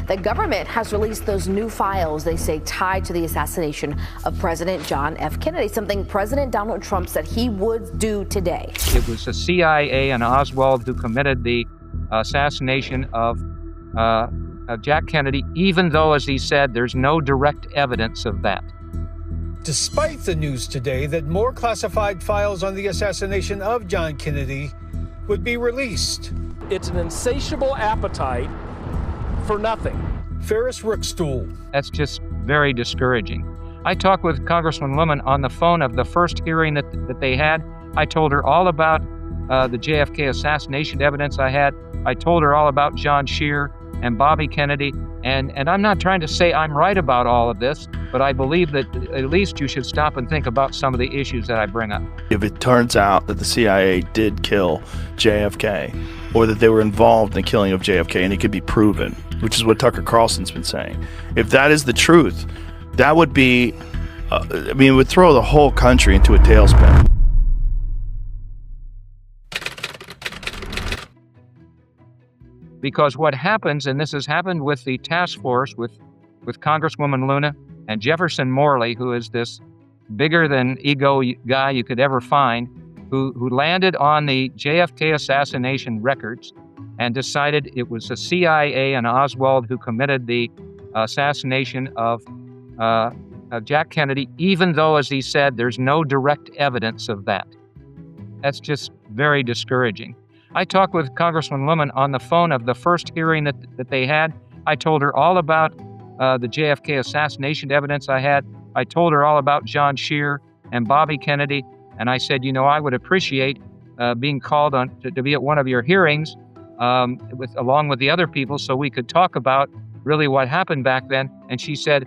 The government has released those new files, they say, tied to the assassination of President John F. Kennedy, something President Donald Trump said he would do today. It was the CIA and Oswald who committed the assassination of Jack Kennedy, even though, as he said, there's no direct evidence of that. Despite the news today that more classified files on the assassination of John Kennedy would be released. It's an insatiable appetite for nothing. Ferris Rookstool. That's just very discouraging. I talked with Congressman Lemon on the phone of the first hearing that they had. I told her all about the JFK assassination evidence I had. I told her all about John Scheer and Bobby Kennedy. And I'm not trying to say I'm right about all of this, but I believe that at least you should stop and think about some of the issues that I bring up. If it turns out that the CIA did kill JFK, or that they were involved in the killing of JFK, and it could be proven, which is what Tucker Carlson's been saying, if that is the truth, that would be, it would throw the whole country into a tailspin. Because what happens, and this has happened with the task force, with Congresswoman Luna and Jefferson Morley, who is this bigger than ego guy you could ever find, who landed on the JFK assassination records and decided it was the CIA and Oswald who committed the assassination of Jack Kennedy, even though, as he said, there's no direct evidence of that. That's just very discouraging. I talked with Congressman Lemon on the phone of the first hearing that they had. I told her all about the JFK assassination evidence I had. I told her all about John Scheer and Bobby Kennedy. And I said, I would appreciate being called on to be at one of your hearings along with the other people so we could talk about really what happened back then. And she said,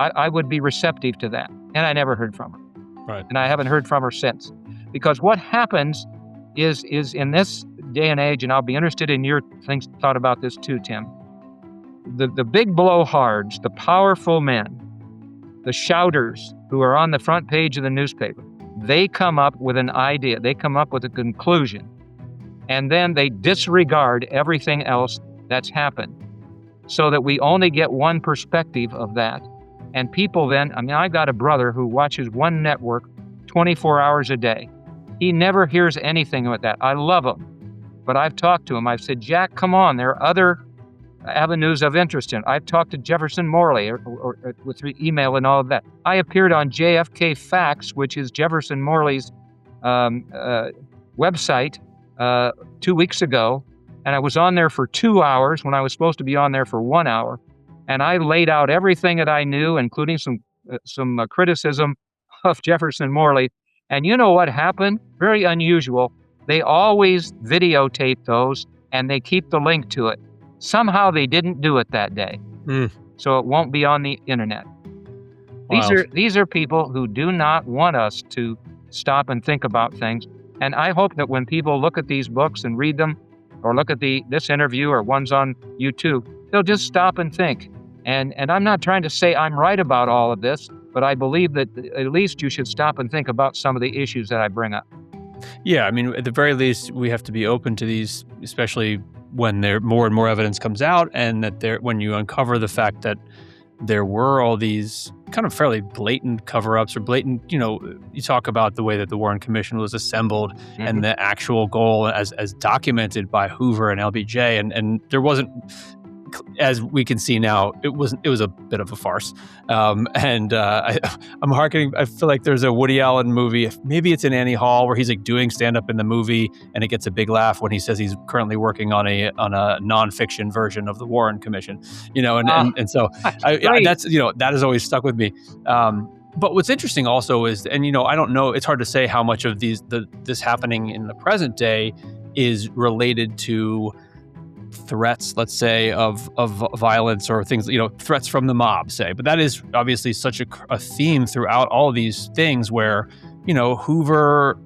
I would be receptive to that. And I never heard from her. Right. And I haven't heard from her since. Because what happens is in this day and age, and I'll be interested in your thought about this too, Tim, the big blowhards, the powerful men, the shouters who are on the front page of the newspaper, they come up with an idea, they come up with a conclusion, and then they disregard everything else that's happened so that we only get one perspective of that. And people then, I've got a brother who watches one network 24 hours a day. He never hears anything about that. I love him. But I've talked to him. I've said, Jack, come on. There are other avenues of interest in it. I've talked to Jefferson Morley or with email and all of that. I appeared on JFK Facts, which is Jefferson Morley's website 2 weeks ago. And I was on there for 2 hours when I was supposed to be on there for 1 hour. And I laid out everything that I knew, including some criticism of Jefferson Morley. And you know what happened? Very unusual. They always videotape those and they keep the link to it. Somehow they didn't do it that day. So it won't be on the internet. Wow. These are people who do not want us to stop and think about things. And I hope that when people look at these books and read them, or look at this interview or ones on YouTube, they'll just stop and think. And I'm not trying to say I'm right about all of this, but I believe that at least you should stop and think about some of the issues that I bring up. Yeah, at the very least, we have to be open to these, especially when more and more evidence comes out, and that when you uncover the fact that there were all these kind of fairly blatant cover-ups or blatant, you talk about the way that the Warren Commission was assembled and the actual goal as documented by Hoover and LBJ, and there wasn't, as we can see now, it was a bit of a farce. I'm hearkening. I feel like there's a Woody Allen movie. Maybe it's in Annie Hall where he's like doing stand-up in the movie, and it gets a big laugh when he says he's currently working on a nonfiction version of the Warren Commission. And so that has always stuck with me. But what's interesting also is, and I don't know, it's hard to say how much of this happening in the present day is related to threats, let's say, of violence or things, threats from the mob, say. But that is obviously such a theme throughout all of these things where, Hoover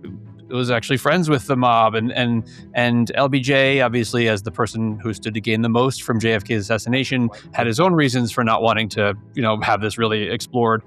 was actually friends with the mob and LBJ, obviously, as the person who stood to gain the most from JFK's assassination, had his own reasons for not wanting to, have this really explored.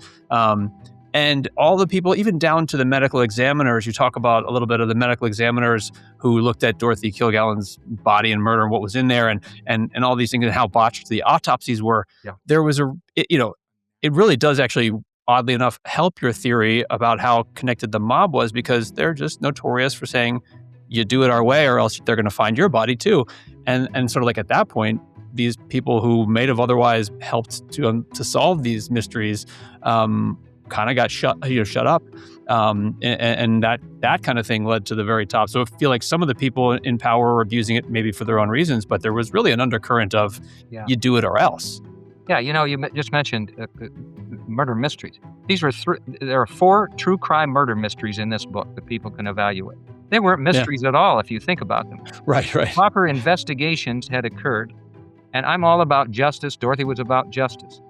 And all the people, even down to the medical examiners, you talk about a little bit of the medical examiners who looked at Dorothy Kilgallen's body and murder and what was in there and all these things and how botched the autopsies were. Yeah. There was it really does actually, oddly enough, help your theory about how connected the mob was, because they're just notorious for saying, you do it our way or else they're going to find your body too. And sort of like at that point, these people who may have otherwise helped to solve these mysteries kind of got shut up. And that kind of thing led to the very top. So I feel like some of the people in power were abusing it maybe for their own reasons, but there was really an undercurrent of you do it or else. Yeah, you just mentioned murder mysteries. There are 4 true crime murder mysteries in this book that people can evaluate. They weren't mysteries at all if you think about them. Right. Proper investigations had occurred, and I'm all about justice. Dorothy was about justice.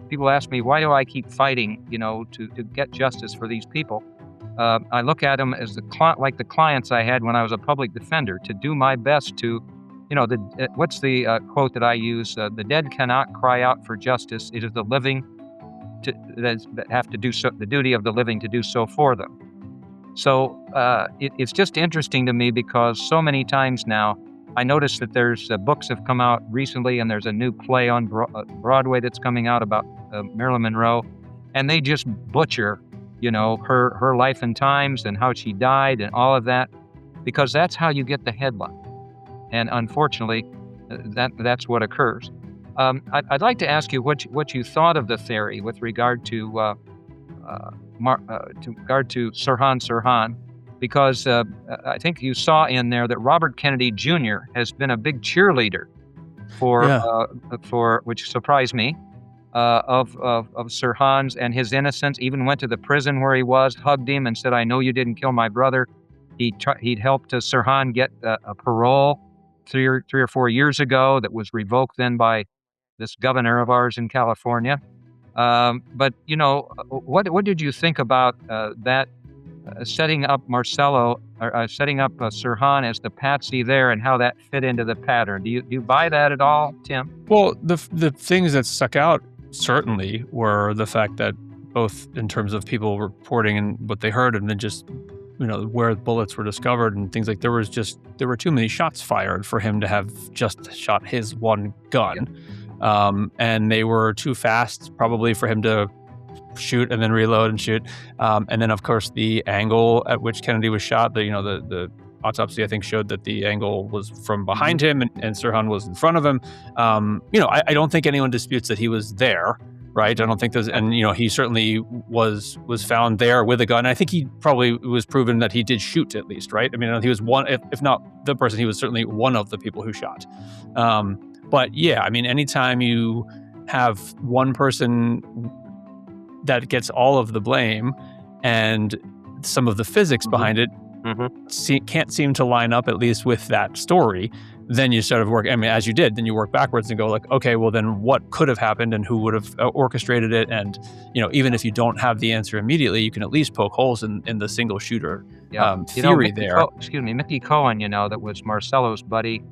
People ask me, why do I keep fighting, to get justice for these people? I look at them as like the clients I had when I was a public defender, to do my best to, what's the quote that I use? The dead cannot cry out for justice. It is the living that have to do so. The duty of the living to do so for them. So it's just interesting to me because so many times now, I noticed that there's books have come out recently, and there's a new play on Broadway that's coming out about Marilyn Monroe, and they just butcher, her life and times and how she died and all of that, because that's how you get the headline. And unfortunately, that's what occurs. I'd like to ask you what you thought of the theory with regard to Sirhan, because I think you saw in there that Robert Kennedy Jr. has been a big cheerleader for which surprised me, of Sirhan's and his innocence. Even went to the prison where he was, hugged him, and said, "I know you didn't kill my brother." He'd helped Sirhan get a parole 3 or 4 years ago that was revoked then by this governor of ours in California. But what did you think about that? Setting up Marcello, or setting up Sirhan as the patsy there, and how that fit into the pattern. Do you buy that at all, Tim? Well, the things that stuck out certainly were the fact that both in terms of people reporting and what they heard, and then just where bullets were discovered and things like there were too many shots fired for him to have just shot his one gun, and they were too fast probably for him to shoot and then reload and shoot, and then of course the angle at which Kennedy was shot. The autopsy I think showed that the angle was from behind him and Sirhan was in front of him. I don't think anyone disputes that he was there, right? I don't think there's, and he certainly was found there with a gun. I think he probably was proven that he did shoot at least, right? I mean, he was one, if not the person, he was certainly one of the people who shot. But yeah, I mean, anytime you have one person that gets all of the blame and some of the physics behind it can't seem to line up, at least with that story, then you sort of work, I mean, as you did, then you work backwards and go like, okay, well then what could have happened and who would have orchestrated it? And, even if you don't have the answer immediately, you can at least poke holes in the single shooter theory there. Mickey Cohen, that was Marcello's buddy.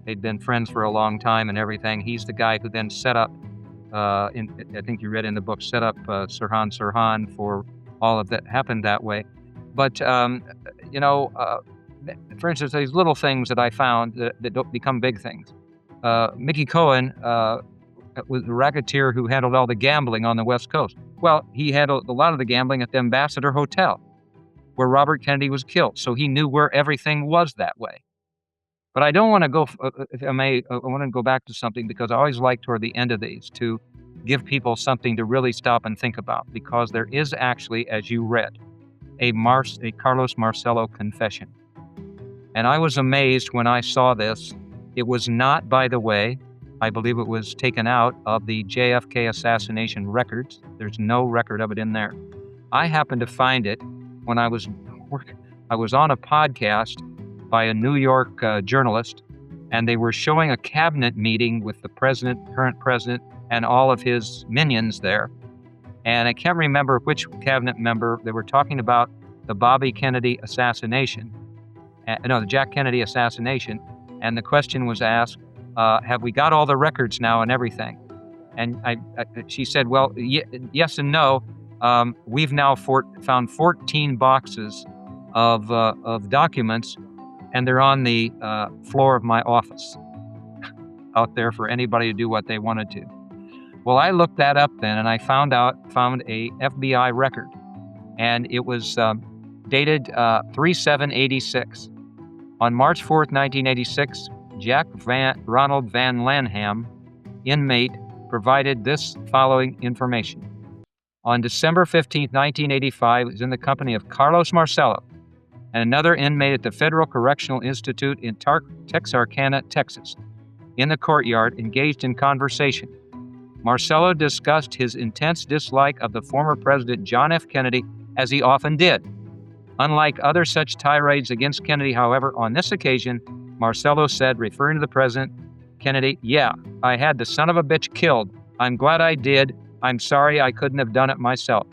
They'd been friends for a long time and everything. He's the guy who then set up, I think you read in the book, set up Sirhan for all of that happened that way. But, for instance, these little things that I found that don't become big things. Mickey Cohen was the racketeer who handled all the gambling on the West Coast. Well, he handled a lot of the gambling at the Ambassador Hotel, where Robert Kennedy was killed. So he knew where everything was that way. But I don't want to go, if I may, I want to go back to something, because I always like toward the end of these to give people something to really stop and think about, because there is actually, as you read, a Carlos Marcello confession. And I was amazed when I saw this. It was not, by the way, I believe it was taken out of the JFK assassination records. There's no record of it in there. I happened to find it when I was on a podcast by a New York journalist, and they were showing a cabinet meeting with the president, current president, and all of his minions there. And I can't remember which cabinet member. They were talking about the Bobby Kennedy assassination. The Jack Kennedy assassination. And the question was asked, have we got all the records now and everything? And she said, well, yes and no. we've now found 14 boxes of documents, and they're on the floor of my office out there for anybody to do what they wanted to. Well, I looked that up then, and I found a FBI record, and it was dated 3/7/86. On March 4th, 1986, Ronald Van Lanham, inmate, provided this following information. On December 15th, 1985, he was in the company of Carlos Marcello and another inmate at the Federal Correctional Institute in Texarkana, Texas. In the courtyard, engaged in conversation, Marcello discussed his intense dislike of the former President John F. Kennedy, as he often did. Unlike other such tirades against Kennedy, however, on this occasion, Marcello said, referring to the President Kennedy, "Yeah, I had the son of a bitch killed. I'm glad I did. I'm sorry I couldn't have done it myself.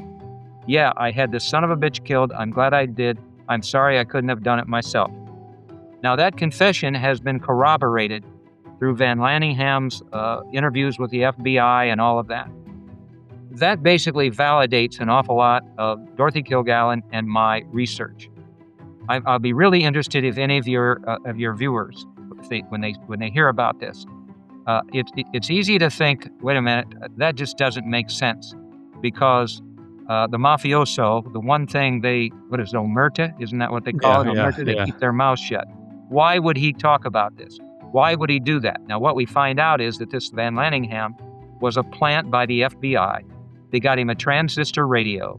Yeah, I had the son of a bitch killed. I'm glad I did. I'm sorry I couldn't have done it myself." Now, that confession has been corroborated through Van Laningham's interviews with the FBI and all of that. That basically validates an awful lot of Dorothy Kilgallen and my research. I'll be really interested if any of your viewers, when they hear about this, it's easy to think, wait a minute, that just doesn't make sense, because the mafioso, the one thing omerta, isn't that what they call it? Omerta, they keep their mouth shut. Why would he talk about this? Why would he do that? Now, what we find out is that this Van Lanningham was a plant by the FBI. They got him a transistor radio.